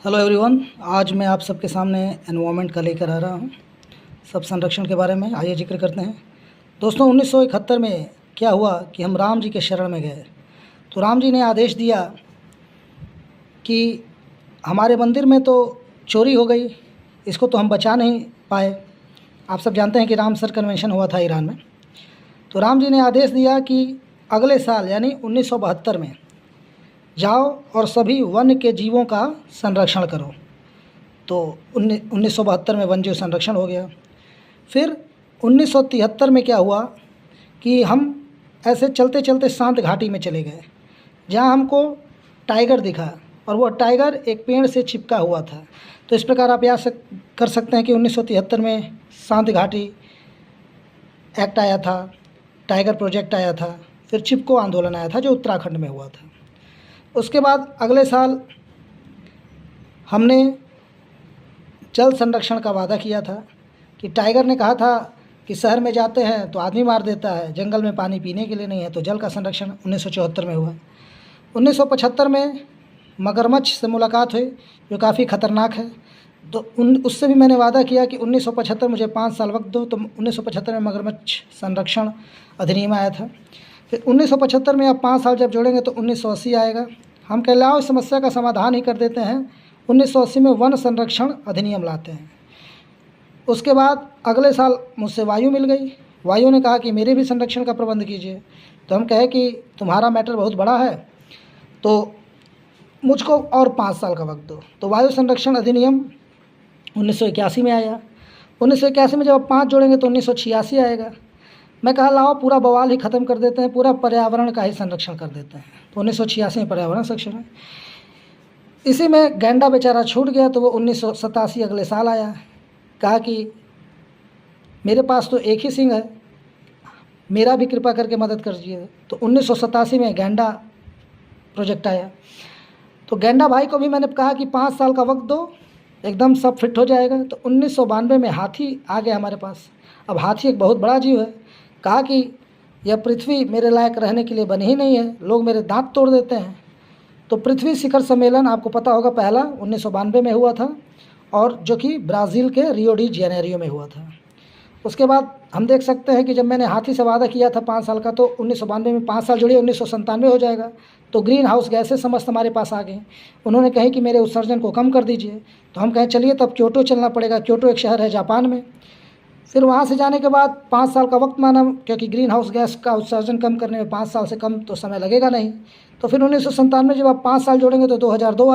Hello everyone, आज मैं आप सबके सामने एनवायरनमेंट का लेकर आ रहा हूँ। सब संरक्षण के बारे में आइए जिक्र करते हैं। दोस्तों, 1971 में क्या हुआ कि हम राम जी के शरण में गए। तो राम जी ने आदेश दिया कि हमारे मंदिर में तो चोरी हो गई, इसको तो हम बचा नहीं पाए। आप सब जानते हैं कि रामसर कन्वेंशन हुआ था ईरान में। तो राम जी ने आदेश दिया कि अगले साल यानी 1972 में जाओ और सभी वन्य के जीवों का संरक्षण करो। तो 1972 में वन्य जीव संरक्षण हो गया। फिर 1973 में क्या हुआ कि हम ऐसे चलते चलते शांत घाटी में चले गए, जहाँ हमको टाइगर दिखा और वो टाइगर एक पेड़ से चिपका हुआ था। तो इस प्रकार आप याद कर सकते हैं कि 1973 में शांत घाटी एक्ट आया था, टाइगर प्रोजेक्ट आया था, फिर चिपको आंदोलन आया था जो उत्तराखंड में हुआ था। उसके बाद अगले साल हमने जल संरक्षण का वादा किया था कि टाइगर ने कहा था कि शहर में जाते हैं तो आदमी मार देता है, जंगल में पानी पीने के लिए नहीं है, तो जल का संरक्षण 1974 में हुआ। 1975 में मगरमच्छ से मुलाकात हुई जो काफ़ी ख़तरनाक है। तो उससे भी मैंने वादा किया कि 1975 मुझे 5 साल वक्त दो। तो 1975 में मगरमच्छ संरक्षण अधिनियम आया था। फिर 1975 में आप 5 साल जब जोड़ेंगे तो 1980 आएगा। हम कह लाओ इस समस्या का समाधान ही कर देते हैं। 1980 में वन संरक्षण अधिनियम लाते हैं। उसके बाद अगले साल मुझसे वायु मिल गई। वायु ने कहा कि मेरे भी संरक्षण का प्रबंध कीजिए। तो हम कहे कि तुम्हारा मैटर बहुत बड़ा है, तो मुझको और 5 साल का वक्त दो। तो वायु संरक्षण अधिनियम 1981 में आया। 1981 में जब आप 5 जोड़ेंगे तो 1986 आएगा। मैं कहा लाओ पूरा बवाल ही ख़त्म कर देते हैं, पूरा पर्यावरण का ही संरक्षण कर देते हैं। तो 1986 में पर्यावरण संरक्षण है। इसी में गैंडा बेचारा छूट गया, तो वो 1987 अगले साल आया। कहा कि मेरे पास तो एक ही सिंह है, मेरा भी कृपा करके मदद कर दीजिए। तो 1987 में गैंडा प्रोजेक्ट आया। तो गैंडा भाई को भी मैंने कहा कि 5 साल का वक्त दो, एकदम सब फिट हो जाएगा। तो 1992 में हाथी आ गया हमारे पास। अब हाथी एक बहुत बड़ा जीव है। कहा कि यह पृथ्वी मेरे लायक रहने के लिए बनी ही नहीं है, लोग मेरे दांत तोड़ देते हैं। तो पृथ्वी शिखर सम्मेलन आपको पता होगा पहला 1992 में हुआ था, और जो कि ब्राज़ील के रियो डी जेनेरियो में हुआ था। उसके बाद हम देख सकते हैं कि जब मैंने हाथी से वादा किया था 5 साल का, तो 1992 में 5 साल जोड़िए 1997 हो जाएगा। तो ग्रीन हाउस गैसें समस्त हमारे पास आ गई। उन्होंने कहे कि मेरे उत्सर्जन को कम कर दीजिए। तो हम कहें चलिए तब क्योटो चलना पड़ेगा। क्योटो एक शहर है जापान में। फिर वहाँ से जाने के बाद 5 साल का वक्त माना, क्योंकि ग्रीन हाउस गैस का उत्सर्जन कम करने में 5 साल से कम तो समय लगेगा नहीं। तो फिर 1997 जब आप 5 साल जोड़ेंगे तो 2002